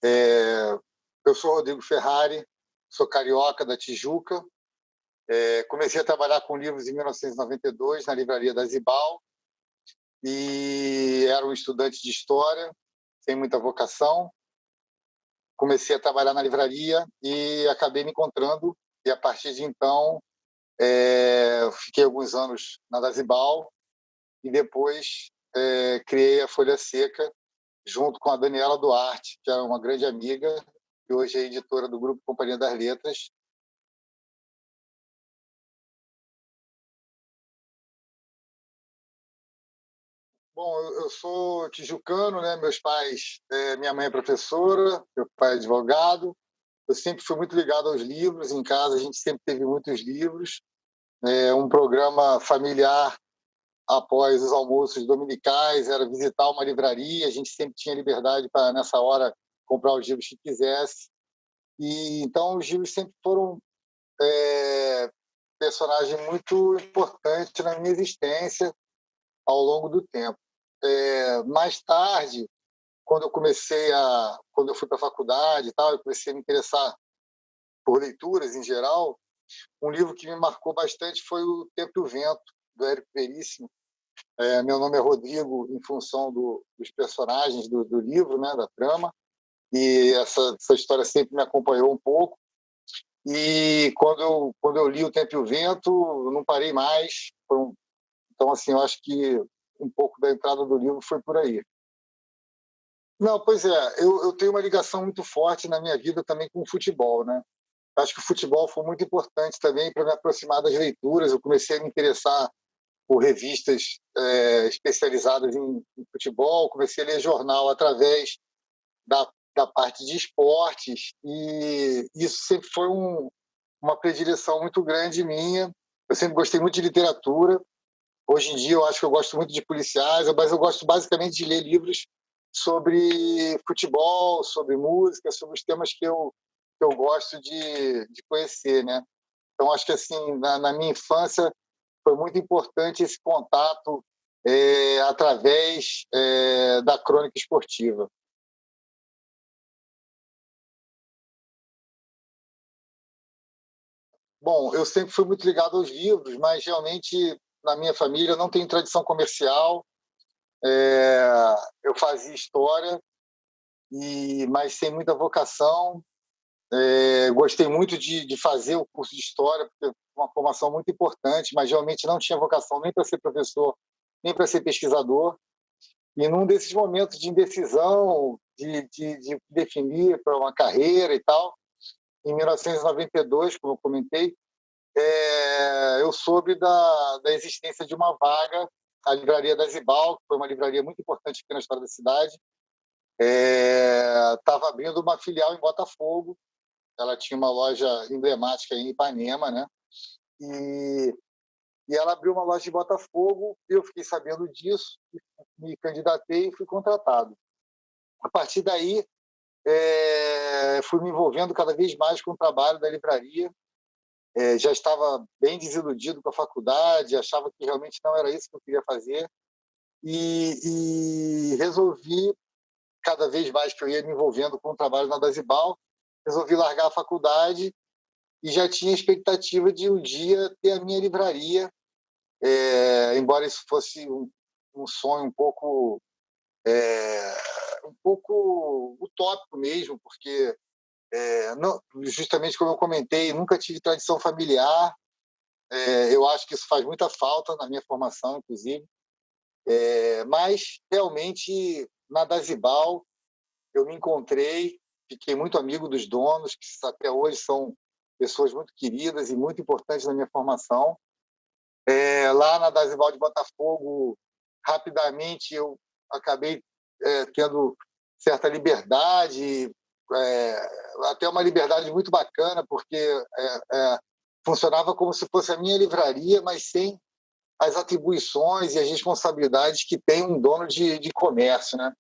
É, eu sou Rodrigo Ferrari, sou carioca da Tijuca. Comecei a trabalhar com livros em 1992 na livraria da Zibal e era um estudante de história, sem muita vocação. Comecei a trabalhar na livraria e acabei me encontrando, e a partir de então fiquei alguns anos na Dazibal e depois criei a Folha Seca junto com a Daniela Duarte, que é uma grande amiga e hoje é editora do Grupo Companhia das Letras. Bom, eu sou tijucano, né? Meus pais, minha mãe é professora, meu pai é advogado. Eu sempre fui muito ligado aos livros. Em casa a gente sempre teve muitos livros. Um programa familiar após os almoços dominicais era visitar uma livraria. A gente sempre tinha liberdade para nessa hora comprar os livros que quisesse. E então os livros sempre foram personagem muito importante na minha existência ao longo do tempo. Mais tarde, quando eu fui para a faculdade e tal, eu comecei a me interessar por leituras em geral. Um livro que me marcou bastante foi O Tempo e o Vento, do Érico Veríssimo. Meu nome é Rodrigo em função dos personagens do livro, né, da trama, e essa história sempre me acompanhou um pouco. E quando eu li O Tempo e o Vento, eu não parei mais. Então, assim, eu acho que um pouco da entrada do livro foi por aí. Não, pois é, eu tenho uma ligação muito forte na minha vida também com o futebol, né? Acho que o futebol foi muito importante também para me aproximar das leituras. Eu comecei a me interessar por revistas especializadas em futebol, comecei a ler jornal através da parte de esportes, e isso sempre foi uma predileção muito grande minha. Eu sempre gostei muito de literatura. Hoje em dia eu acho que eu gosto muito de policiais, mas eu gosto basicamente de ler livros sobre futebol, sobre música, sobre os temas que eu gosto de conhecer, né? Então, acho que assim, na minha infância foi muito importante esse contato através da crônica esportiva. Bom, eu sempre fui muito ligado aos livros, mas realmente na minha família não tem tradição comercial. Eu fazia história, mas sem muita vocação. Gostei muito de fazer o curso de história, porque foi uma formação muito importante, mas realmente não tinha vocação nem para ser professor, nem para ser pesquisador. E num desses momentos de indecisão, de definir para uma carreira e tal, em 1992, como eu comentei, eu soube da existência de uma vaga, a Livraria da Zibal, que foi uma livraria muito importante aqui na história da cidade, estava abrindo uma filial em Botafogo. Ela tinha uma loja emblemática em Ipanema, né? E, e ela abriu uma loja em Botafogo, eu fiquei sabendo disso, me candidatei e fui contratado. A partir daí, fui me envolvendo cada vez mais com o trabalho da livraria. Já estava bem desiludido com a faculdade, achava que realmente não era isso que eu queria fazer, e resolvi, cada vez mais que eu ia me envolvendo com o trabalho na Dazibal, resolvi largar a faculdade e já tinha expectativa de um dia ter a minha livraria, embora isso fosse um sonho um pouco utópico mesmo, porque não, justamente como eu comentei, nunca tive tradição familiar. Eu acho que isso faz muita falta na minha formação, inclusive. Mas realmente na Dazibal eu me encontrei, fiquei muito amigo dos donos, que até hoje são pessoas muito queridas e muito importantes na minha formação. Lá na Dazibal de Botafogo, rapidamente eu acabei tendo certa liberdade, até uma liberdade muito bacana, porque funcionava como se fosse a minha livraria, mas sem as atribuições e as responsabilidades que tem um dono de comércio, né?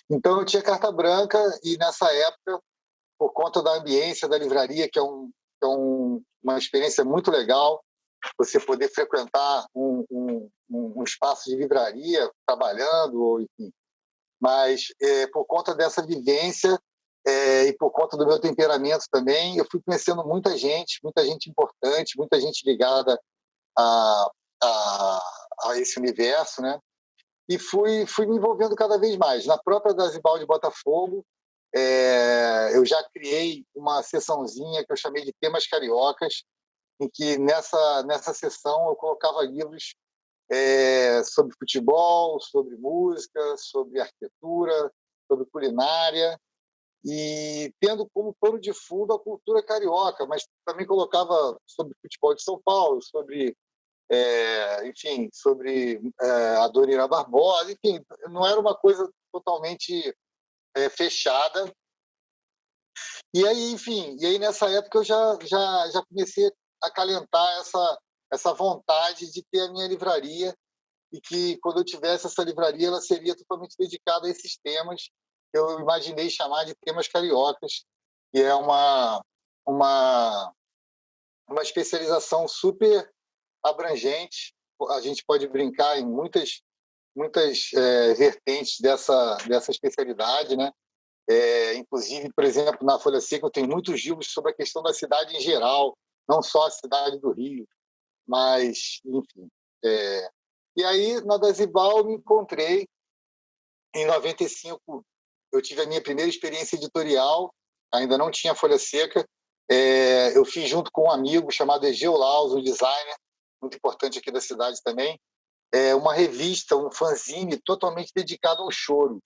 Então eu tinha carta branca, e nessa época, por conta da ambiência da livraria, que uma experiência muito legal, você poder frequentar um espaço de livraria trabalhando, ou enfim, Mas, por conta dessa vivência e por conta do meu temperamento também, eu fui conhecendo muita gente importante, muita gente ligada a, a, a esse universo, né? E fui me envolvendo cada vez mais. Na própria Dazibal de Botafogo, eu já criei uma sessãozinha que eu chamei de Temas Cariocas, em que nessa sessão eu colocava livros sobre futebol, sobre música, sobre arquitetura, sobre culinária, e tendo como pano de fundo a cultura carioca, mas também colocava sobre futebol de São Paulo, sobre, enfim, sobre a Dorina Barbosa, enfim, não era uma coisa totalmente fechada. E aí, enfim, nessa época eu já comecei a acalentar essa vontade de ter a minha livraria, e que quando eu tivesse essa livraria ela seria totalmente dedicada a esses temas que eu imaginei chamar de temas cariocas, que é uma, uma especialização super abrangente. A gente pode brincar em muitas vertentes dessa especialidade, né? Inclusive, por exemplo, na Folha Seca eu tenho muitos livros sobre a questão da cidade em geral, não só a cidade do Rio, mas, enfim. E aí, na Dazibal, eu me encontrei em 95. Eu tive a minha primeira experiência editorial, ainda não tinha Folha Seca. Eu fiz junto com um amigo chamado Egeu Laus, um designer muito importante aqui da cidade também, uma revista, um fanzine totalmente dedicado ao choro.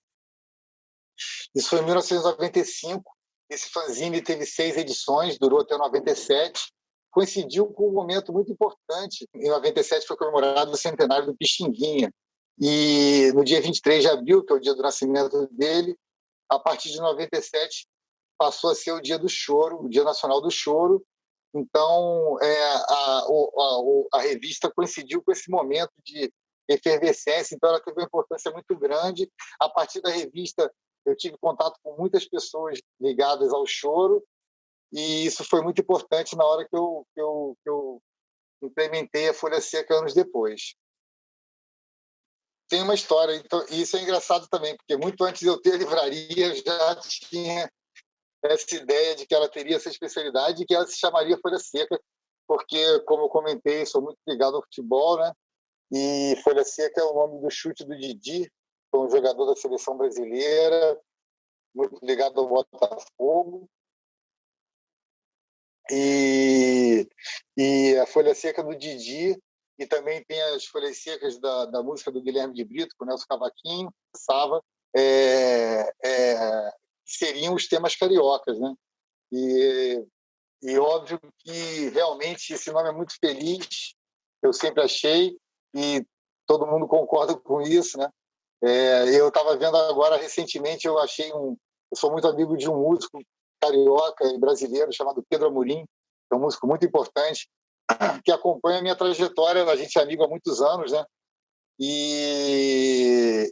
Isso foi em 1995. Esse fanzine teve 6 edições, durou até 97. Coincidiu com um momento muito importante. Em 97 foi comemorado o centenário do Pixinguinha. E no dia 23 de abril, que é o dia do nascimento dele, a partir de 97 passou a ser o dia do choro, o Dia Nacional do Choro. Então, a revista coincidiu com esse momento de efervescência, então ela teve uma importância muito grande. A partir da revista, eu tive contato com muitas pessoas ligadas ao choro, e isso foi muito importante na hora que eu implementei a Folha Seca anos depois. Tem uma história, então, e isso é engraçado também, porque muito antes de eu ter a livraria, eu já tinha essa ideia de que ela teria essa especialidade e que ela se chamaria Folha Seca, porque, como eu comentei, sou muito ligado ao futebol, né? E Folha Seca é o nome do chute do Didi, foi um jogador da seleção brasileira, muito ligado ao Botafogo. E a Folha Seca do Didi, e também tem as folhas secas da música do Guilherme de Brito, com o Nelson Cavaquinho, Sava, seriam os temas cariocas, né? E óbvio que realmente esse nome é muito feliz, eu sempre achei, e todo mundo concorda com isso, né? Eu estava vendo agora recentemente, eu sou muito amigo de um músico carioca e brasileiro chamado Pedro Amorim, que é um músico muito importante, que acompanha a minha trajetória, a gente é amigo há muitos anos, né? E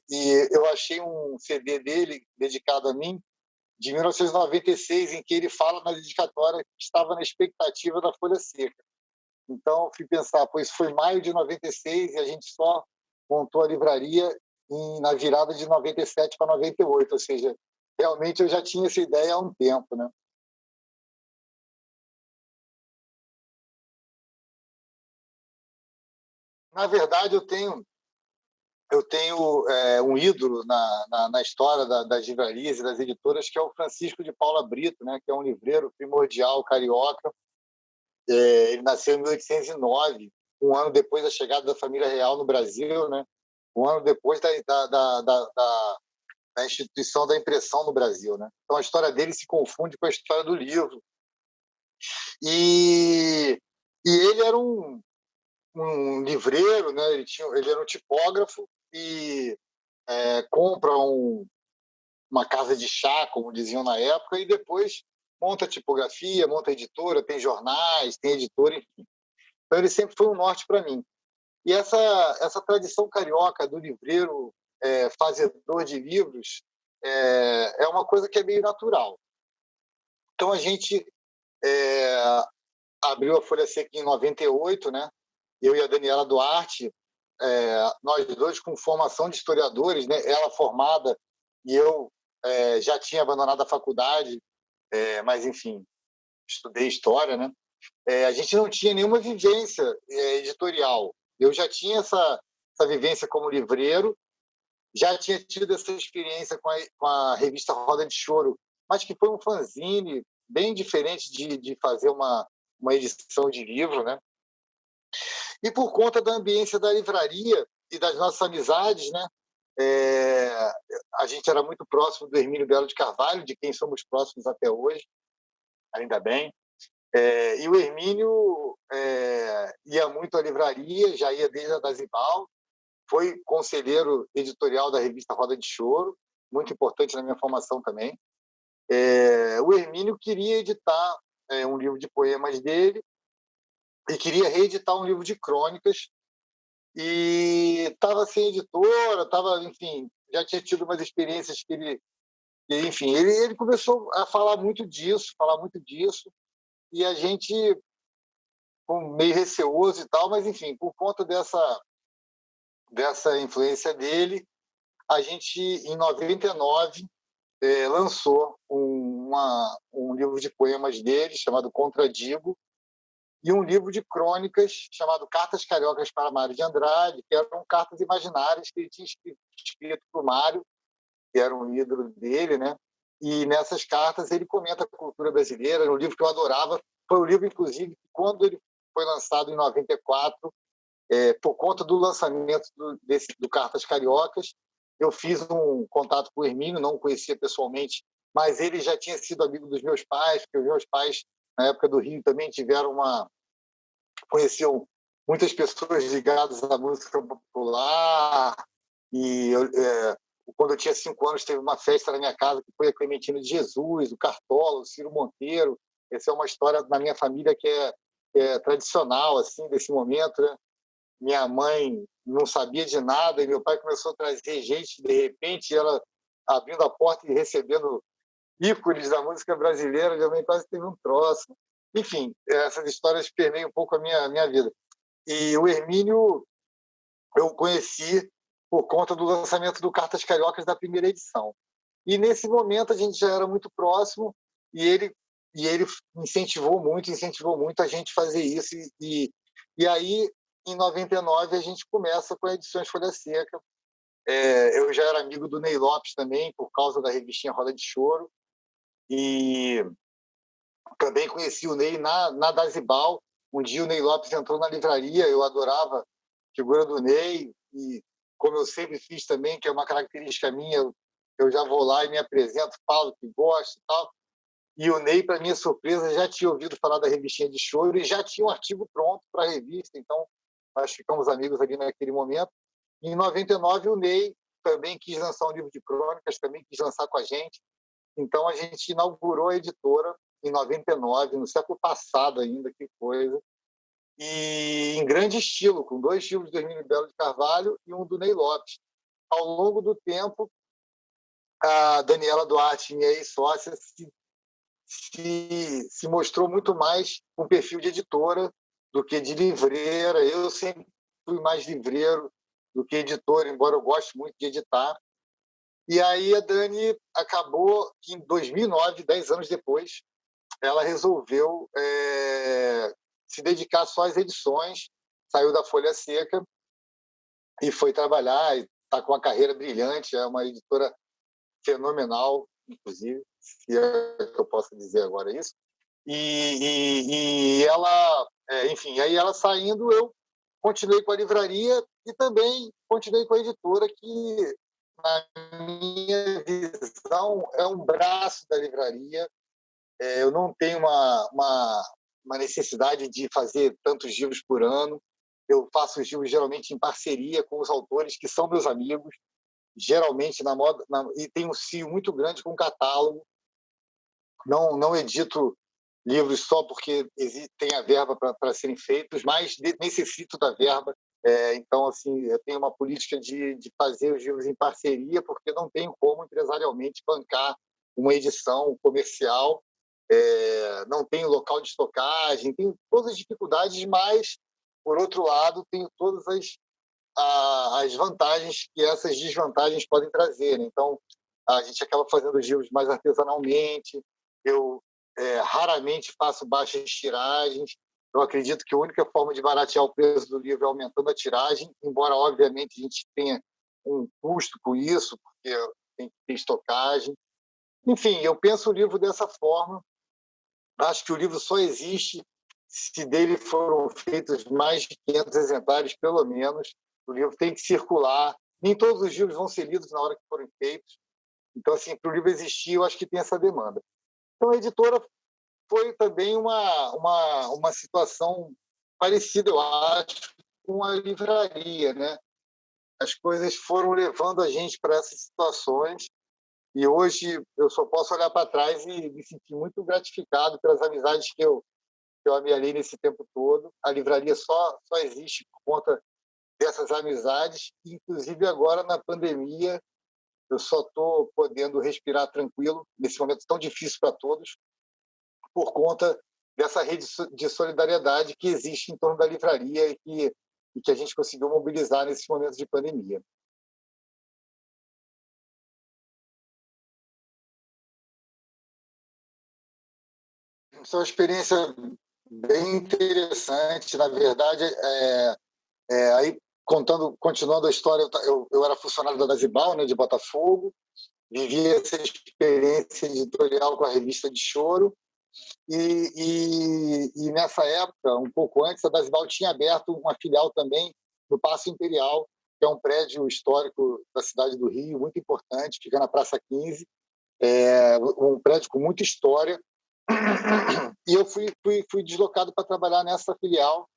eu achei um CD dele dedicado a mim, de 1996, em que ele fala na dedicatória que estava na expectativa da Folha Seca. Então, fui pensar, pois foi maio de 96 e a gente só montou a livraria na virada de 97 para 98, ou seja, realmente eu já tinha essa ideia há um tempo, né? Na verdade, eu tenho um ídolo na história das livrarias e das editoras, que é o Francisco de Paula Brito, né, que é um livreiro primordial carioca. Ele nasceu em 1809, um ano depois da chegada da família real no Brasil, né, um ano depois da instituição da impressão no Brasil, né. Então a história dele se confunde com a história do livro. E ele era um livreiro, né, ele era um tipógrafo e compra uma casa de chá, como diziam na época, e depois monta tipografia, monta editora, tem jornais, tem editora, enfim. Então ele sempre foi um norte para mim. E essa tradição carioca do livreiro fazedor de livros é uma coisa que é meio natural. Então a gente abriu a Folha Seca em 98, né? Eu e a Daniela Duarte, nós dois com formação de historiadores, né? Ela formada e eu já tinha abandonado a faculdade, mas, enfim, estudei História, né? A gente não tinha nenhuma vivência editorial. Eu já tinha essa vivência como livreiro, já tinha tido essa experiência com a revista Roda de Choro, mas que foi um fanzine bem diferente de fazer uma edição de livro, né? E por conta da ambiência da livraria e das nossas amizades, né? A gente era muito próximo do Hermínio Belo de Carvalho, de quem somos próximos até hoje, ainda bem. E o Hermínio ia muito à livraria, já ia desde a Dasibal, foi conselheiro editorial da revista Roda de Choro, muito importante na minha formação também. O Hermínio queria editar um livro de poemas dele e queria reeditar um livro de crônicas, e estava sem editora, enfim, já tinha tido umas experiências que enfim, ele começou a falar muito disso, e a gente meio receoso e tal, mas enfim, por conta dessa influência dele, a gente em 99 lançou um livro de poemas dele chamado Contradigo, e um livro de crônicas chamado Cartas Cariocas para Mário de Andrade, que eram cartas imaginárias que ele tinha escrito para o Mário, que era um ídolo dele, né? E nessas cartas ele comenta a cultura brasileira, era um livro que eu adorava. Foi um livro, inclusive, que quando ele foi lançado em 94, por conta do lançamento do Cartas Cariocas, eu fiz um contato com o Hermínio, não o conhecia pessoalmente, mas ele já tinha sido amigo dos meus pais, porque os meus pais, na época do Rio, também conheciam muitas pessoas ligadas à música popular, e quando eu tinha 5 anos, teve uma festa na minha casa que foi a Clementina de Jesus, o Cartola, o Ciro Monteiro. Essa é uma história na minha família que é tradicional, assim, desse momento, né? Minha mãe não sabia de nada e meu pai começou a trazer gente, de repente, ela abrindo a porta e recebendo ícones da música brasileira, minha mãe quase teve um troço. Enfim, essas histórias permeiam um pouco a minha vida. E o Hermínio eu conheci por conta do lançamento do Cartas Cariocas da primeira edição. E nesse momento a gente já era muito próximo, e ele incentivou muito a gente fazer isso. E aí, em 99, a gente começa com a Edições Folha Seca. Eu já era amigo do Ney Lopes também, por causa da revistinha Roda de Choro, e também conheci o Ney na Dasibal. Um dia o Ney Lopes entrou na livraria, eu adorava a figura do Ney, e como eu sempre fiz também, que é uma característica minha, eu já vou lá e me apresento, falo que gosto e tal. E o Ney, para minha surpresa, já tinha ouvido falar da revistinha de choro e já tinha um artigo pronto para a revista, então nós ficamos amigos ali naquele momento. Em 99, o Ney também quis lançar um livro de crônicas, também quis lançar com a gente. Então a gente inaugurou a editora em 99, no século passado ainda, que coisa, e em grande estilo, com 2 livros do Hermínio Belo de Carvalho e um do Ney Lopes. Ao longo do tempo, a Daniela Duarte, minha ex-sócia, se mostrou muito mais um perfil de editora do que de livreira. Eu sempre fui mais livreiro do que editor, embora eu goste muito de editar. E aí a Dani acabou que em 2009, 10 anos depois, ela resolveu se dedicar só às edições, saiu da Folha Seca e foi trabalhar, e está com uma carreira brilhante, é uma editora fenomenal, inclusive, se é que eu posso dizer agora isso. E ela, enfim, aí ela saindo, eu continuei com a livraria e também continuei com a editora, que, na minha visão, é um braço da livraria. Eu não tenho uma necessidade de fazer tantos livros por ano. Eu faço os livros geralmente em parceria com os autores que são meus amigos, geralmente e tenho um cio muito grande com o catálogo. Não edito livros só porque tem a verba para serem feitos, mas necessito da verba. Então, assim, eu tenho uma política de fazer os livros em parceria, porque não tenho como empresarialmente bancar uma edição comercial. Não tenho local de estocagem, tenho todas as dificuldades, mas, por outro lado, tenho todas as vantagens que essas desvantagens podem trazer. Então, a gente acaba fazendo os livros mais artesanalmente. Eu raramente faço baixas tiragens. Eu acredito que a única forma de baratear o preço do livro é aumentando a tiragem, embora, obviamente, a gente tenha um custo com isso, porque tem que ter estocagem. Enfim, eu penso o livro dessa forma. Acho que o livro só existe se dele foram feitos mais de 500 exemplares, pelo menos. O livro tem que circular. Nem todos os livros vão ser lidos na hora que forem feitos. Então, assim, para o livro existir, eu acho que tem essa demanda. Então, a editora foi também uma situação parecida, eu acho, com a livraria, né? As coisas foram levando a gente para essas situações e hoje eu só posso olhar para trás e me sentir muito gratificado pelas amizades que eu amealhei nesse tempo todo. A livraria só existe por conta dessas amizades, inclusive agora na pandemia eu só estou podendo respirar tranquilo nesse momento tão difícil para todos por conta dessa rede de solidariedade que existe em torno da livraria e que a gente conseguiu mobilizar nesse momento de pandemia. Isso é uma experiência bem interessante. Na verdade, aí continuando a história, eu era funcionário da Dasibal, né, de Botafogo, vivi essa experiência editorial com a revista de Choro, e nessa época, um pouco antes, a Dasibal tinha aberto uma filial também no Paço Imperial, que é um prédio histórico da cidade do Rio, muito importante, fica na Praça 15, um prédio com muita história. E eu fui deslocado para trabalhar nessa filial.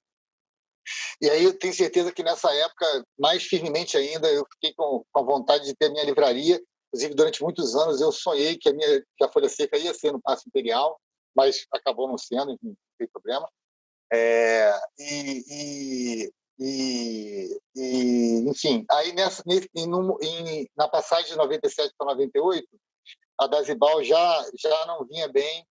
E aí eu tenho certeza que nessa época, mais firmemente ainda, eu fiquei com a vontade de ter minha livraria. Inclusive, durante muitos anos, eu sonhei que a Folha Seca ia ser no Paço Imperial, mas acabou não sendo, enfim, não tem problema. É, enfim, aí na passagem de 97 para 98, a Dasibal já não vinha bem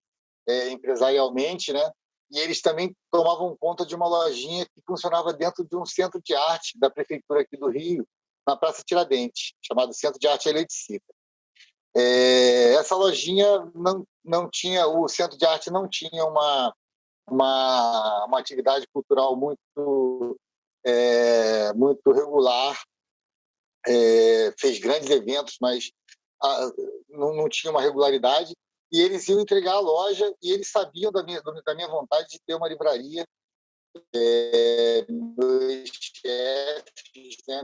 empresarialmente, né? E eles também tomavam conta de uma lojinha que funcionava dentro de um centro de arte da prefeitura aqui do Rio, na Praça Tiradentes, chamado Centro de Arte Eletricida. Essa lojinha não tinha, o centro de arte não tinha uma atividade cultural muito regular, fez grandes eventos, mas não tinha uma regularidade, e eles iam entregar a loja e eles sabiam da minha vontade de ter uma livraria.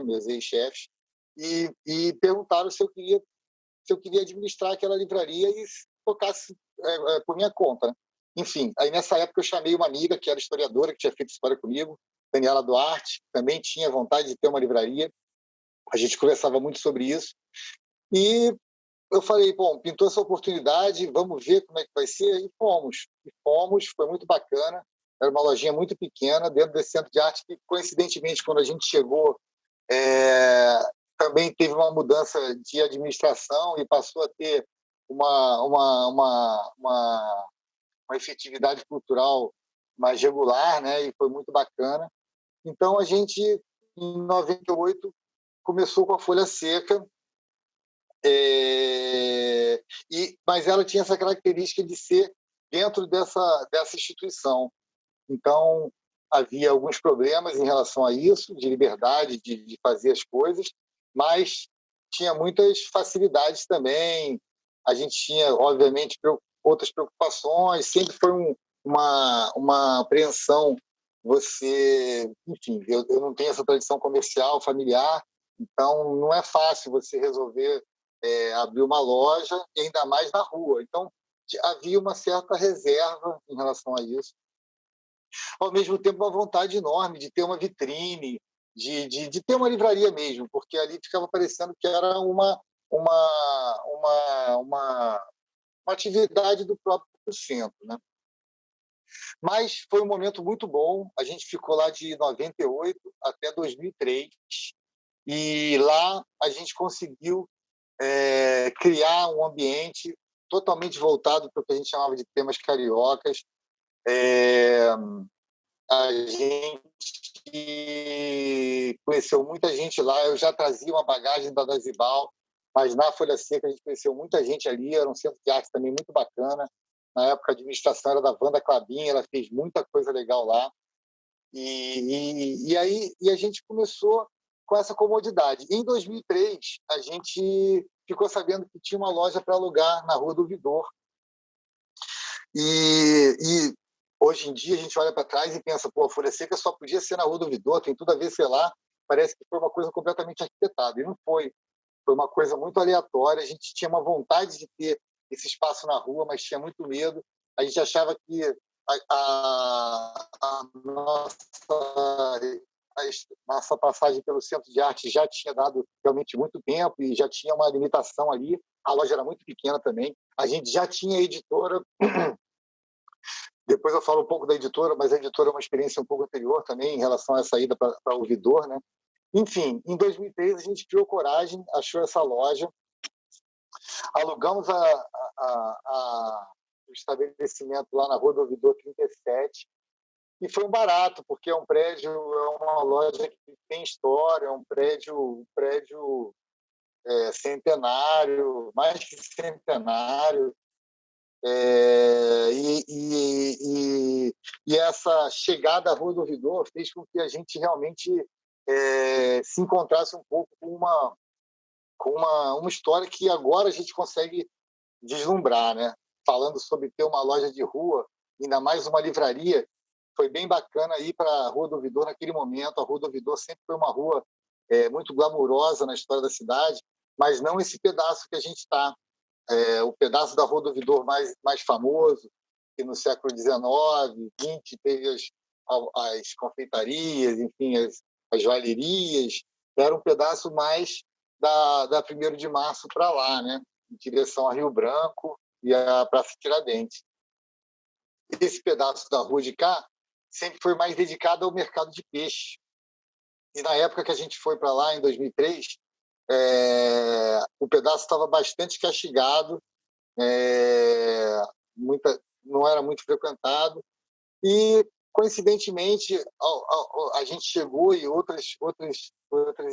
Meus ex-chefes, e perguntaram se eu queria administrar aquela livraria e tocasse por minha conta. Né? Enfim, aí nessa época eu chamei uma amiga que era historiadora, que tinha feito história comigo, Daniela Duarte, que também tinha vontade de ter uma livraria. A gente conversava muito sobre isso. E eu falei, bom, pintou essa oportunidade, vamos ver como é que vai ser, e fomos, foi muito bacana. Era uma lojinha muito pequena, dentro desse centro de arte, que, coincidentemente, quando a gente chegou, também teve uma mudança de administração e passou a ter uma efetividade cultural mais regular, né? E foi muito bacana. Então, a gente, em 98, começou com a Folha Seca, mas ela tinha essa característica de ser dentro dessa instituição. Então, havia alguns problemas em relação a isso, de liberdade de fazer as coisas, mas tinha muitas facilidades também. A gente tinha, obviamente, outras preocupações, sempre foi uma apreensão. Enfim, eu não tenho essa tradição comercial, familiar, então não é fácil você resolver abrir uma loja, ainda mais na rua. Então, havia uma certa reserva em relação a isso. Ao mesmo tempo, uma vontade enorme de ter uma vitrine, de ter uma livraria mesmo, porque ali ficava parecendo que era uma atividade do próprio centro. Né? Mas foi um momento muito bom. A gente ficou lá de 98 até 2003, e lá a gente conseguiu criar um ambiente totalmente voltado para o que a gente chamava de temas cariocas. A gente conheceu muita gente lá. Eu já trazia uma bagagem da Dasibal, mas na Folha Seca a gente conheceu muita gente ali, era um centro de arte também muito bacana. Na época a administração era da Wanda Clabin, ela fez muita coisa legal lá. E a gente começou com essa comodidade. Em 2003, a gente ficou sabendo que tinha uma loja para alugar na Rua do Ouvidor. E hoje em dia a gente olha para trás e pensa, pô, a Folha Seca só podia ser na Rua do Ouvidor, tem tudo a ver, sei lá, parece que foi uma coisa completamente arquitetada. E não foi. Foi uma coisa muito aleatória. A gente tinha uma vontade de ter esse espaço na rua, mas tinha muito medo. A gente achava que a nossa passagem pelo Centro de Arte já tinha dado realmente muito tempo e já tinha uma limitação ali. A loja era muito pequena também. A gente já tinha editora. Depois eu falo um pouco da editora, mas a editora é uma experiência um pouco anterior também em relação à saída para o ouvidor, né? Enfim, em 2003 a gente criou coragem, achou essa loja, alugamos o estabelecimento lá na Rua do Ouvidor 37 e foi um barato, porque é um prédio, é uma loja que tem história, é um prédio centenário, mais que centenário. E essa chegada à Rua do Ouvidor fez com que a gente realmente se encontrasse um pouco com uma história que agora a gente consegue deslumbrar, né? Falando sobre ter uma loja de rua, ainda mais uma livraria, foi bem bacana ir para a Rua do Ouvidor naquele momento. A Rua do Ouvidor sempre foi uma rua muito glamurosa na história da cidade, mas não esse pedaço que a gente está. O pedaço da Rua do Ouvidor mais famoso, que no século XIX, XX, teve as confeitarias, enfim, as joalherias, era um pedaço mais da 1º de Março para lá, né? Em direção a Rio Branco e a Praça Tiradentes. Esse pedaço da rua de cá sempre foi mais dedicado ao mercado de peixe. E na época que a gente foi para lá, em 2003, o pedaço estava bastante castigado, não era muito frequentado, e, coincidentemente, a gente chegou e outras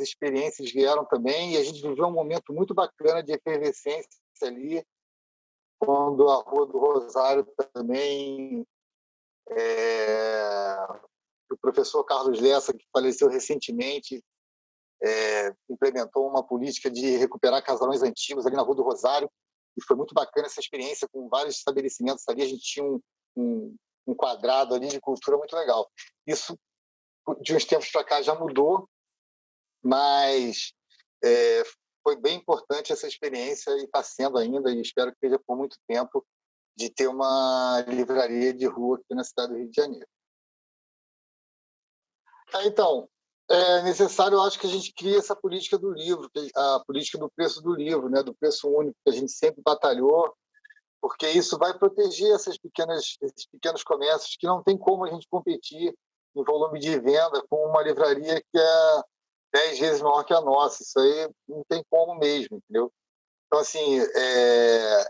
experiências vieram também, e a gente viveu um momento muito bacana de efervescência ali, quando a Rua do Rosário também, o professor Carlos Lessa, que faleceu recentemente, implementou uma política de recuperar casarões antigos ali na Rua do Rosário, e foi muito bacana essa experiência com vários estabelecimentos ali. A gente tinha um quadrado ali de cultura muito legal. Isso, de uns tempos para cá, já mudou, mas foi bem importante essa experiência e está sendo ainda, e espero que seja por muito tempo, de ter uma livraria de rua aqui na cidade do Rio de Janeiro. Então, é necessário, eu acho, que a gente crie essa política do livro, a política do preço do livro, né, do preço único, que a gente sempre batalhou, porque isso vai proteger esses pequenos comércios que não tem como a gente competir em volume de venda com uma livraria que é 10 vezes maior que a nossa. Isso aí não tem como mesmo, entendeu? Então, assim,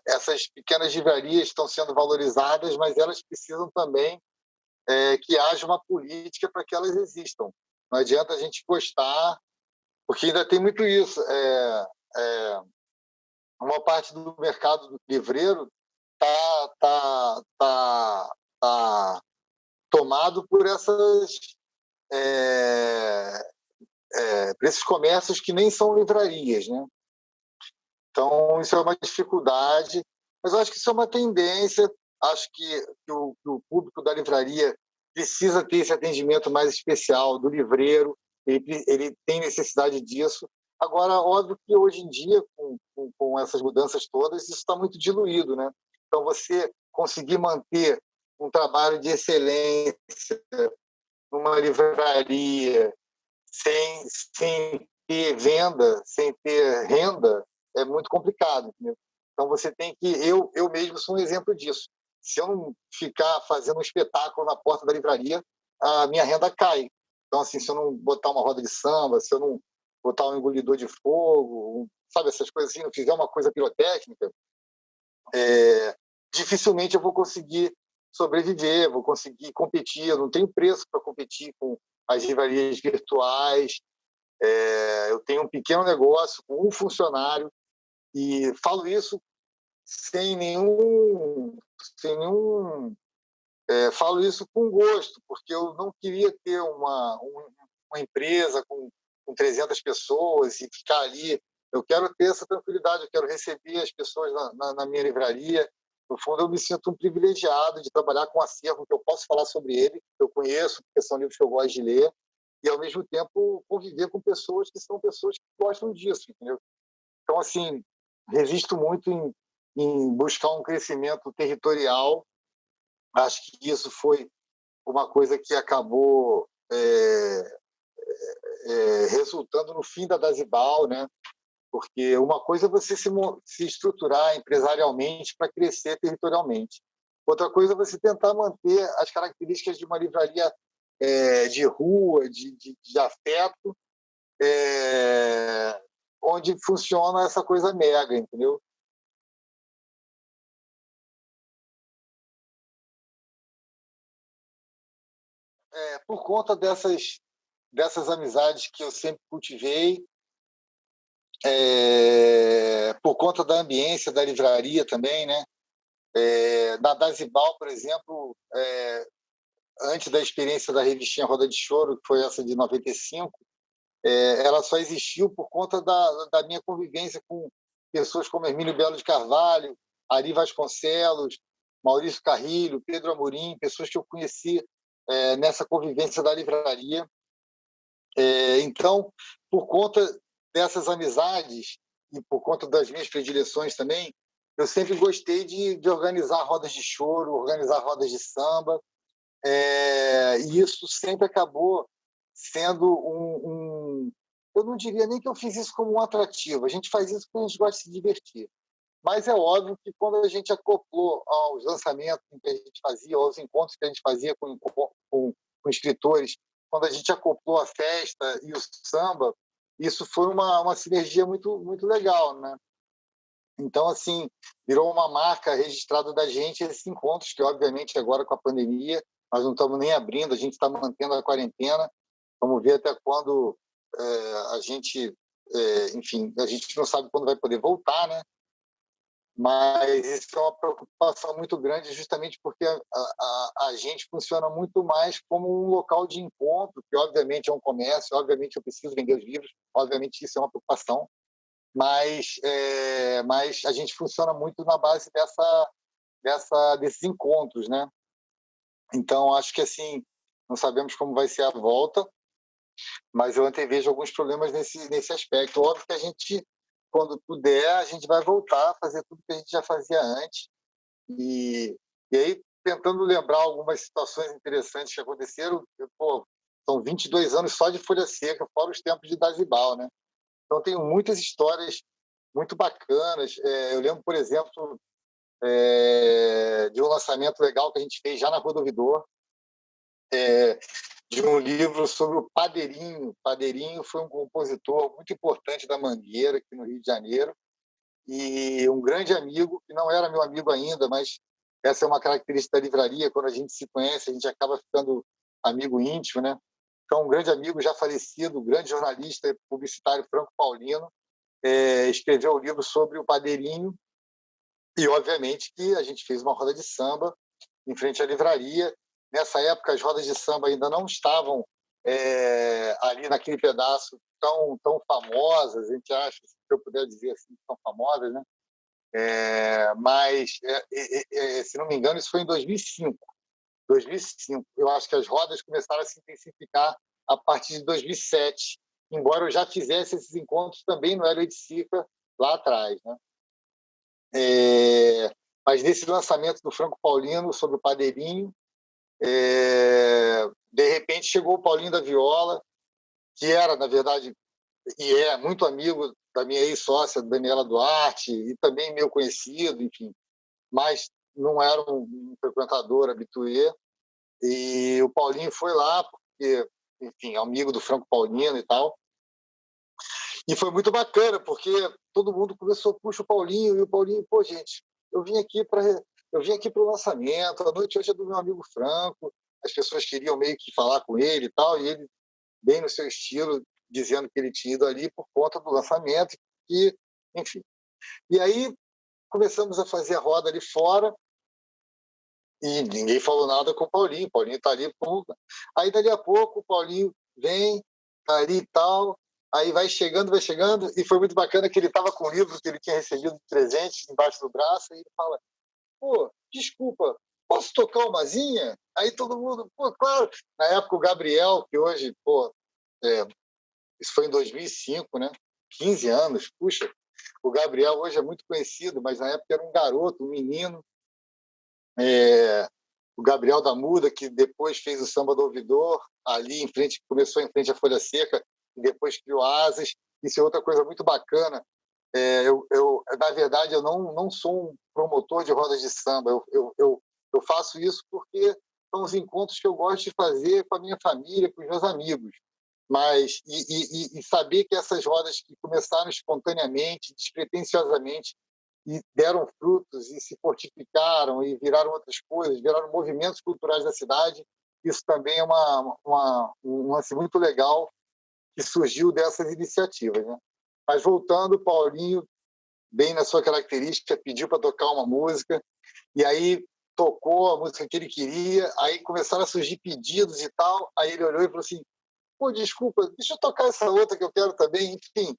essas pequenas livrarias estão sendo valorizadas, mas elas precisam também que haja uma política para que elas existam. Não adianta a gente gostar, porque ainda tem muito isso. Uma parte do mercado do livreiro tá tomado por por esses comércios que nem são livrarias, né? Então, isso é uma dificuldade, mas eu acho que isso é uma tendência. Acho que o público da livraria precisa ter esse atendimento mais especial do livreiro, ele tem necessidade disso. Agora, óbvio que hoje em dia, com essas mudanças todas, isso está muito diluído, né? Então, você conseguir manter um trabalho de excelência numa livraria sem ter venda, sem ter renda, é muito complicado, entendeu? Então, você tem que... Eu mesmo sou um exemplo disso. Se eu não ficar fazendo um espetáculo na porta da livraria, a minha renda cai. Então, assim, se eu não botar uma roda de samba, se eu não botar um engolidor de fogo, sabe, essas coisas assim, não fizer uma coisa pirotécnica, dificilmente eu vou conseguir sobreviver, vou conseguir competir. Eu não tenho preço para competir com as livrarias virtuais. Eu tenho um pequeno negócio com um funcionário, E falo isso sem nenhum, sem nenhum falo isso com gosto, porque eu não queria ter uma empresa com 300 pessoas e ficar ali. Eu quero ter essa tranquilidade, eu quero receber as pessoas na minha livraria. No fundo, eu me sinto um privilegiado de trabalhar com um acervo que eu posso falar sobre ele, que eu conheço, porque são livros que eu gosto de ler, e, ao mesmo tempo, conviver com pessoas que são pessoas que gostam disso, entendeu? Então, assim, resisto muito em buscar um crescimento territorial. Acho que isso foi uma coisa que acabou resultando no fim da Dasibal, né? Porque uma coisa é você se estruturar empresarialmente para crescer territorialmente. Outra coisa é você tentar manter as características de uma livraria de rua, de afeto, onde funciona essa coisa mega, entendeu? Por conta dessas amizades que eu sempre cultivei, por conta da ambiência da livraria também, né? Na Dasibal, por exemplo, antes da experiência da revistinha Roda de Choro, que foi essa de 95, ela só existiu por conta da minha convivência com pessoas como Hermínio Belo de Carvalho, Ari Vasconcelos, Maurício Carrilho, Pedro Amorim, pessoas que eu conheci nessa convivência da livraria. Então, por conta dessas amizades e por conta das minhas predileções também, eu sempre gostei de organizar rodas de choro, organizar rodas de samba, e isso sempre acabou sendo eu não diria nem que eu fiz isso como um atrativo, a gente faz isso porque a gente gosta de se divertir. Mas é óbvio que quando a gente acoplou aos lançamentos que a gente fazia, aos encontros que a gente fazia com escritores, quando a gente acoplou a festa e o samba, isso foi uma sinergia muito, muito legal, né? Então, assim, virou uma marca registrada da gente esses encontros, que obviamente agora com a pandemia nós não estamos nem abrindo, a gente está mantendo a quarentena, vamos ver até quando a gente, enfim, a gente não sabe quando vai poder voltar, né? Mas isso é uma preocupação muito grande, justamente porque a gente funciona muito mais como um local de encontro, que obviamente é um comércio, obviamente eu preciso vender os livros, obviamente isso é uma preocupação, mas a gente funciona muito na base desses encontros, né? Então, acho que assim, não sabemos como vai ser a volta, mas eu antevejo alguns problemas nesse aspecto. Óbvio que a gente, quando puder, a gente vai voltar a fazer tudo que a gente já fazia antes. E aí, tentando lembrar algumas situações interessantes que aconteceram, são 22 anos só de Folha Seca, fora os tempos de Dasibal, né? Então, tenho muitas histórias muito bacanas. Eu lembro, por exemplo, de um lançamento legal que a gente fez já na Rua do Ouvidor, de um livro sobre o Padeirinho. Padeirinho foi um compositor muito importante da Mangueira, aqui no Rio de Janeiro, e um grande amigo, que não era meu amigo ainda, mas essa é uma característica da livraria, quando a gente se conhece, a gente acaba ficando amigo íntimo, né? Então, um grande amigo já falecido, grande jornalista e publicitário Franco Paulino, escreveu um livro sobre o Padeirinho, e, obviamente, que a gente fez uma roda de samba em frente à livraria. Nessa época, as rodas de samba ainda não estavam ali naquele pedaço tão famosas, a gente acha, se eu puder dizer assim, tão famosas, né? Mas, se não me engano, isso foi em 2005. 2005. Eu acho que as rodas começaram a se intensificar a partir de 2007, embora eu já fizesse esses encontros também no Hélio de Sica lá atrás, né? Mas nesse lançamento do Franco Paulino sobre o Padeirinho, de repente chegou o Paulinho da Viola, que era, na verdade, e é muito amigo da minha ex-sócia, Daniela Duarte, e também meu conhecido, enfim, mas não era um frequentador habitué. E o Paulinho foi lá, porque, enfim, amigo do Franco Paulino e tal. E foi muito bacana, porque todo mundo começou, puxa o Paulinho, e o Paulinho, pô, gente, eu vim aqui para o lançamento, a noite hoje é do meu amigo Franco, as pessoas queriam meio que falar com ele e tal, e ele, bem no seu estilo, dizendo que ele tinha ido ali por conta do lançamento, e, enfim. E aí começamos a fazer a roda ali fora e ninguém falou nada com o Paulinho. O Paulinho tá ali. Aí, dali a pouco, o Paulinho vem, tá ali e tal. Aí vai chegando, e foi muito bacana que ele estava com o livro que ele tinha recebido de presente embaixo do braço, e ele fala: pô, desculpa, posso tocar uma zinha? Aí todo mundo, pô, claro. Na época, o Gabriel, que hoje, pô, isso foi em 2005, né? 15 anos, puxa. O Gabriel hoje é muito conhecido, mas na época era um garoto, um menino. O Gabriel da Muda, que depois fez o Samba do Ouvidor, ali em frente, começou em frente à Folha Seca, e depois criou Asas. Isso é outra coisa muito bacana. Na verdade, eu não sou um promotor de rodas de samba. Eu faço isso porque são os encontros que eu gosto de fazer com a minha família, com os meus amigos. Mas e saber que essas rodas que começaram espontaneamente, despretensiosamente, e deram frutos e se fortificaram e viraram outras coisas, viraram movimentos culturais da cidade, isso também é um lance muito legal que surgiu dessas iniciativas, né? Mas voltando, Paulinho, bem na sua característica, pediu para tocar uma música, e aí tocou a música que ele queria, aí começaram a surgir pedidos e tal, aí ele olhou e falou assim: pô, desculpa, deixa eu tocar essa outra que eu quero também. Enfim,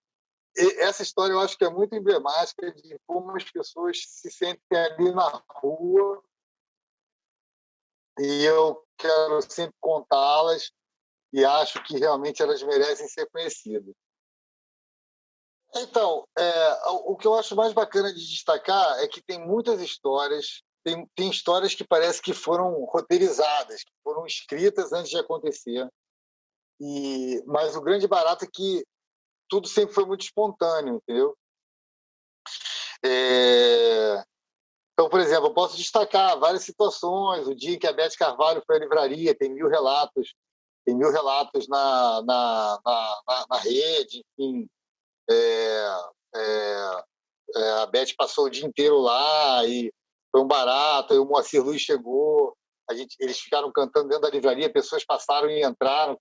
essa história eu acho que é muito emblemática de como as pessoas se sentem ali na rua, e eu quero sempre contá-las, e acho que realmente elas merecem ser conhecidas. Então, o que eu acho mais bacana de destacar é que tem muitas histórias, tem histórias que parece que foram roteirizadas, que foram escritas antes de acontecer, mas o grande barato é que tudo sempre foi muito espontâneo, entendeu? Então, por exemplo, eu posso destacar várias situações. O dia em que a Beth Carvalho foi à livraria, tem 1.000 relatos na rede, enfim. A Beth passou o dia inteiro lá e foi um barato. Aí o Moacir Luiz chegou, eles ficaram cantando dentro da livraria, pessoas passaram e entraram.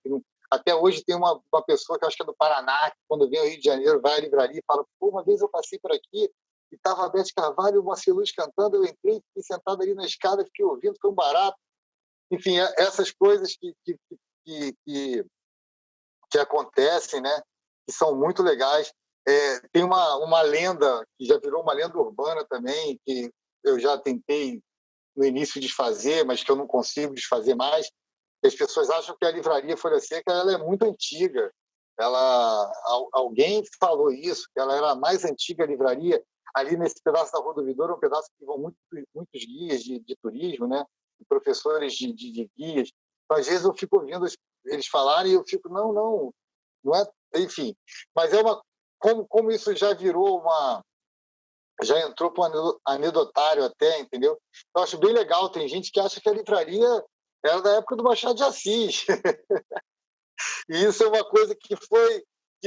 Até hoje tem uma pessoa que eu acho que é do Paraná, que quando vem ao Rio de Janeiro vai à livraria e fala: pô, uma vez eu passei por aqui e estava a Beth Carvalho e o Moacir Luiz cantando, eu entrei, fiquei sentado ali na escada, fiquei ouvindo, foi um barato. Enfim, essas coisas que acontecem, né, que são muito legais. Tem uma lenda, que já virou uma lenda urbana também, que eu já tentei no início desfazer, mas que eu não consigo desfazer mais. As pessoas acham que a livraria Folha Seca ela é muito antiga. Alguém falou isso, que ela era a mais antiga livraria. Ali nesse pedaço da Rua do Ouvidor, é um pedaço que vão muitos guias de turismo, né? Professores de guias. Então, às vezes eu fico ouvindo eles falarem e eu fico, não é, enfim. Mas como isso já virou já entrou para um anedotário até, entendeu? Eu acho bem legal. Tem gente que acha que a livraria era da época do Machado de Assis. E isso é uma coisa que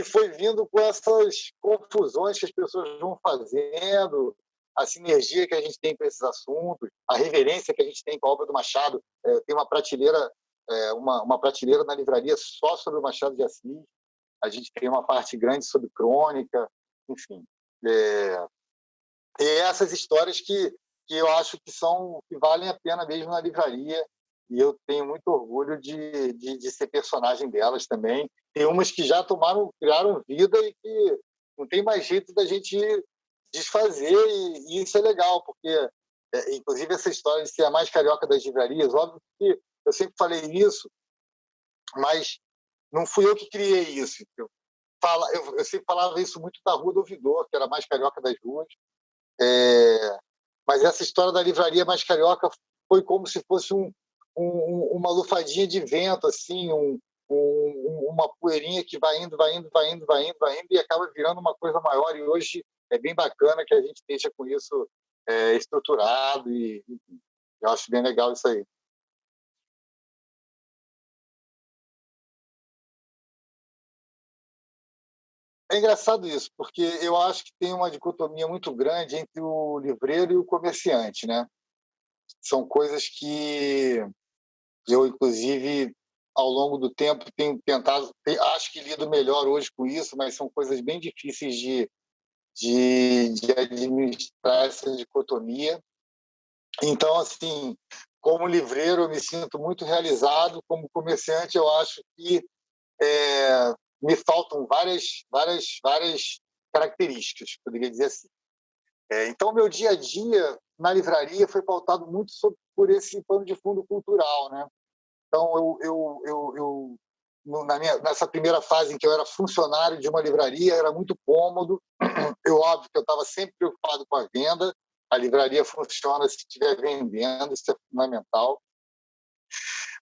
foi vindo com essas confusões que as pessoas vão fazendo, a sinergia que a gente tem com esses assuntos, a reverência que a gente tem com a obra do Machado. Tem uma prateleira, uma prateleira na livraria só sobre o Machado de Assis. A gente tem uma parte grande sobre crônica, enfim. E essas histórias que eu acho que valem a pena mesmo na livraria, e eu tenho muito orgulho de ser personagem delas também. Tem umas que já criaram vida e que não tem mais jeito da gente desfazer, e isso é legal, porque, inclusive, essa história de ser a mais carioca das livrarias, óbvio que eu sempre falei isso, mas não fui eu que criei isso. Eu sempre falava isso muito da Rua do Ouvidor, que era a mais carioca das ruas. Mas essa história da livraria mais carioca foi como se fosse uma lufadinha de vento, assim, uma poeirinha que vai indo, e acaba virando uma coisa maior. E hoje é bem bacana que a gente esteja com isso estruturado, e enfim, eu acho bem legal isso aí. É engraçado isso, porque eu acho que tem uma dicotomia muito grande entre o livreiro e o comerciante, né? São coisas que eu, inclusive, ao longo do tempo, tenho tentado, acho que lido melhor hoje com isso, mas são coisas bem difíceis de administrar essa dicotomia. Então, assim, como livreiro, eu me sinto muito realizado. Como comerciante, eu acho que me faltam várias características, poderia dizer assim. Então, meu dia a dia na livraria foi pautado muito por esse pano de fundo cultural, né? Então, nessa primeira fase em que eu era funcionário de uma livraria, era muito cômodo. Óbvio que eu estava sempre preocupado com a venda. A livraria funciona se estiver vendendo, isso é fundamental.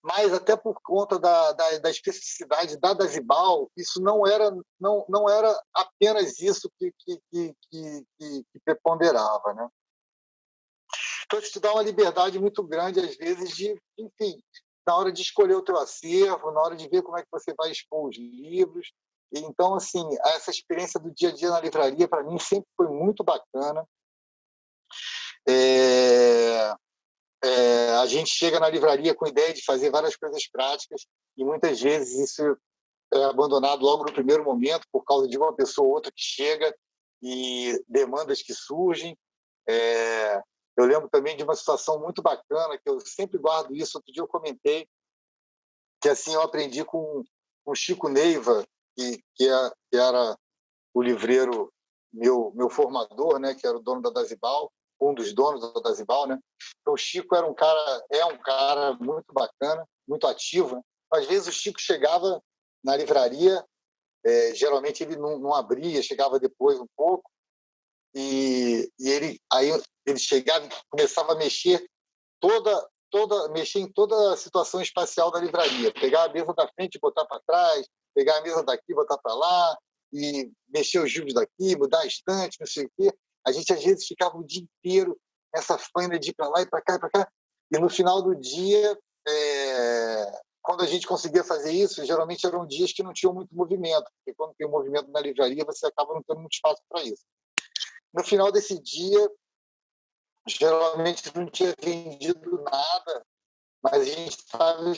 Mas até por conta da especificidade da Dasibal, isso não era apenas isso que preponderava, né? Então, isso te dá uma liberdade muito grande, às vezes, enfim, na hora de escolher o teu acervo, na hora de ver como é que você vai expor os livros. Então, assim, essa experiência do dia a dia na livraria, para mim, sempre foi muito bacana. A gente chega na livraria com a ideia de fazer várias coisas práticas e muitas vezes isso é abandonado logo no primeiro momento por causa de uma pessoa ou outra que chega e demandas que surgem. Eu lembro também de uma situação muito bacana, que eu sempre guardo isso. Outro dia eu comentei que assim eu aprendi com o Chico Neiva, que era o livreiro meu formador, né, que era o dono da Dasibal, um dos donos da Dasibal, né? Então, o Chico é um cara muito bacana, muito ativo, né? Às vezes o Chico chegava na livraria, geralmente ele não abria, chegava depois um pouco, e ele chegava e começava a mexer mexer em toda a situação espacial da livraria, pegar a mesa da frente e botar para trás, pegar a mesa daqui e botar para lá, e mexer os livros daqui, mudar a estante, não sei o quê. A gente, às vezes, ficava o dia inteiro nessa faina de ir para lá e para cá e para cá. E no final do dia, quando a gente conseguia fazer isso, geralmente eram dias que não tinham muito movimento, porque quando tem movimento na livraria, você acaba não tendo muito espaço para isso. No final desse dia, geralmente não tinha vendido nada, mas a gente estava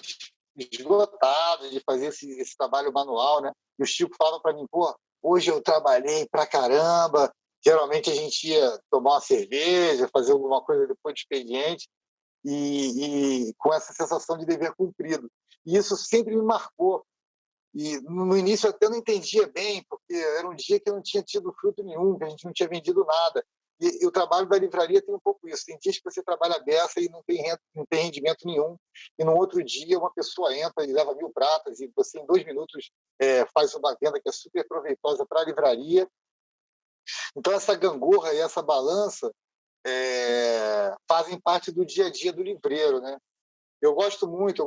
esgotado de fazer esse trabalho manual, né? E o Chico falava para mim, pô, hoje eu trabalhei pra caramba. Geralmente a gente ia tomar uma cerveja, fazer alguma coisa depois do expediente, e com essa sensação de dever cumprido. E isso sempre me marcou. E no início eu até não entendia bem, porque era um dia que eu não tinha tido fruto nenhum, que a gente não tinha vendido nada. E o trabalho da livraria tem um pouco isso. Tem dias que você trabalha a beça e não tem rendimento nenhum. E no outro dia uma pessoa entra e leva 1000 pratas e você em 2 minutos faz uma venda que é super proveitosa para a livraria. Então essa gangorra e essa balança fazem parte do dia a dia do livreiro, né? Eu gosto muito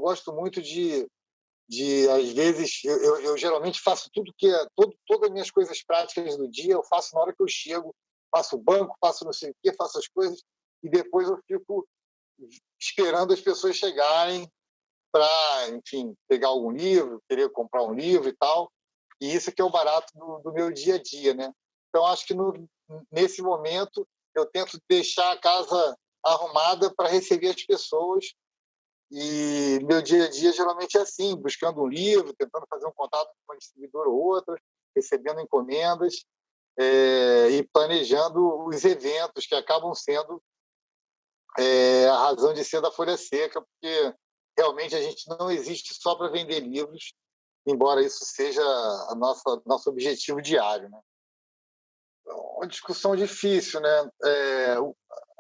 às vezes, eu geralmente faço todas as minhas coisas práticas do dia, eu faço na hora que eu chego, faço o banco, faço não sei o quê, faço as coisas, e depois eu fico esperando as pessoas chegarem para, enfim, pegar algum livro, querer comprar um livro e tal, e isso que é o barato do meu dia a dia, né? Então, acho que nesse momento eu tento deixar a casa arrumada para receber as pessoas. E meu dia a dia geralmente é assim, buscando um livro, tentando fazer um contato com uma distribuidora ou outra, recebendo encomendas e planejando os eventos que acabam sendo a razão de ser da Folha Seca, porque realmente a gente não existe só para vender livros, embora isso seja nosso objetivo diário, né? Uma discussão difícil, né?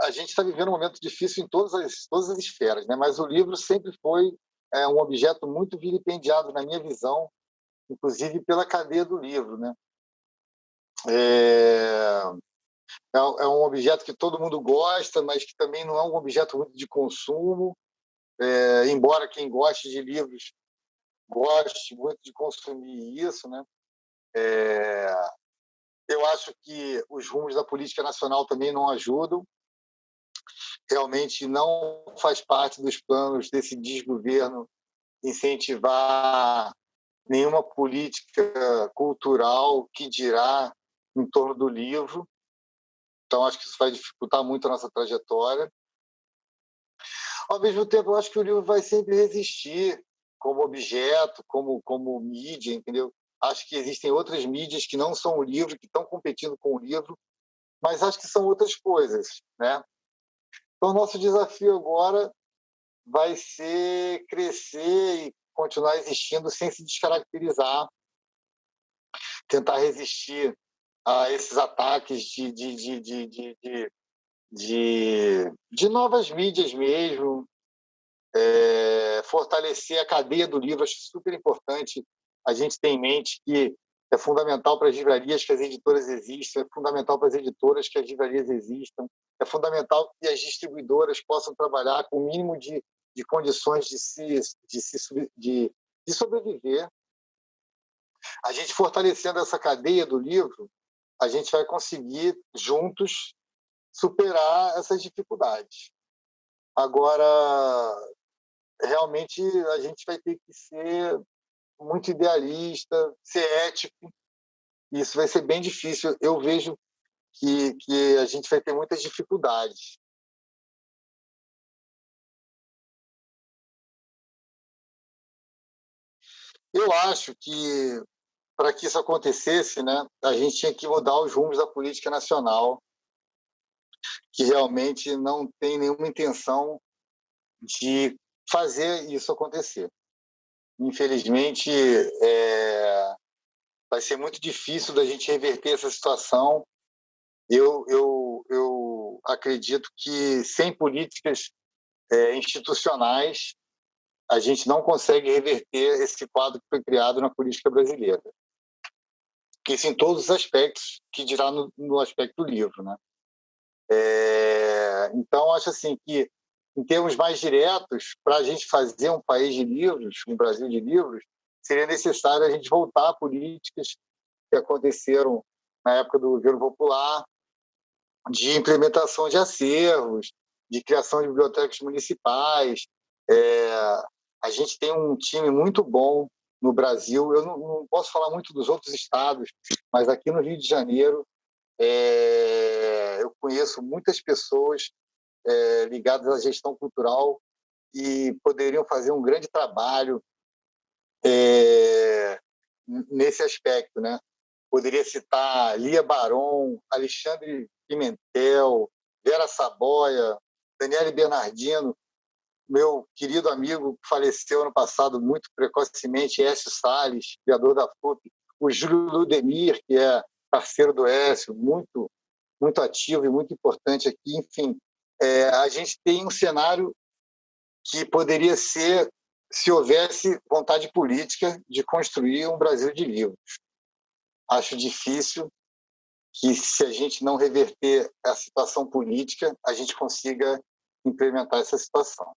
A gente está vivendo um momento difícil em todas as esferas, né? Mas o livro sempre foi um objeto muito vilipendiado, na minha visão, inclusive pela cadeia do livro, né? É um objeto que todo mundo gosta, mas que também não é um objeto muito de consumo, embora quem goste de livros goste muito de consumir isso, né? Eu acho que os rumos da política nacional também não ajudam. Realmente não faz parte dos planos desse desgoverno incentivar nenhuma política cultural que dirá em torno do livro. Então, acho que isso vai dificultar muito a nossa trajetória. Ao mesmo tempo, eu acho que o livro vai sempre resistir como objeto, como mídia, entendeu? Acho que existem outras mídias que não são o livro, que estão competindo com o livro mas acho que são outras coisas, né? Então, nosso desafio agora vai ser crescer e continuar existindo sem se descaracterizar, tentar resistir a esses ataques de novas mídias mesmo, fortalecer a cadeia do livro. Acho super importante a gente ter em mente que é fundamental para as livrarias que as editoras existam, é fundamental para as editoras que as livrarias existam, é fundamental que as distribuidoras possam trabalhar com o mínimo de condições de sobreviver. A gente fortalecendo essa cadeia do livro, a gente vai conseguir, juntos, superar essas dificuldades. Agora, realmente, a gente vai ter que ser muito idealista, ser ético. Isso vai ser bem difícil. Eu vejo que a gente vai ter muitas dificuldades. Eu acho que, para que isso acontecesse, né, a gente tinha que mudar os rumos da política nacional, que realmente não tem nenhuma intenção de fazer isso acontecer. Infelizmente, vai ser muito difícil da gente reverter essa situação. Eu acredito que sem políticas institucionais a gente não consegue reverter esse quadro que foi criado na política brasileira. Isso em todos os aspectos, que dirá no aspecto do livro, né? Então, acho assim que, em termos mais diretos, para a gente fazer um país de livros, um Brasil de livros, seria necessário a gente voltar a políticas que aconteceram na época do governo popular, de implementação de acervos, de criação de bibliotecas municipais. A gente tem um time muito bom no Brasil. Eu não posso falar muito dos outros estados, mas aqui no Rio de Janeiro eu conheço muitas pessoas ligadas à gestão cultural e poderiam fazer um grande trabalho nesse aspecto, né? Poderia citar Lia Baron, Alexandre Pimentel, Vera Saboia, Daniele Bernardino, meu querido amigo que faleceu ano passado muito precocemente, Écio Salles, criador da FUP, o Júlio Ludemir, que é parceiro do Écio, muito, muito ativo e muito importante aqui. Enfim, a gente tem um cenário que poderia ser, se houvesse vontade política de construir um Brasil de livros. Acho difícil que, se a gente não reverter a situação política, a gente consiga implementar essa situação.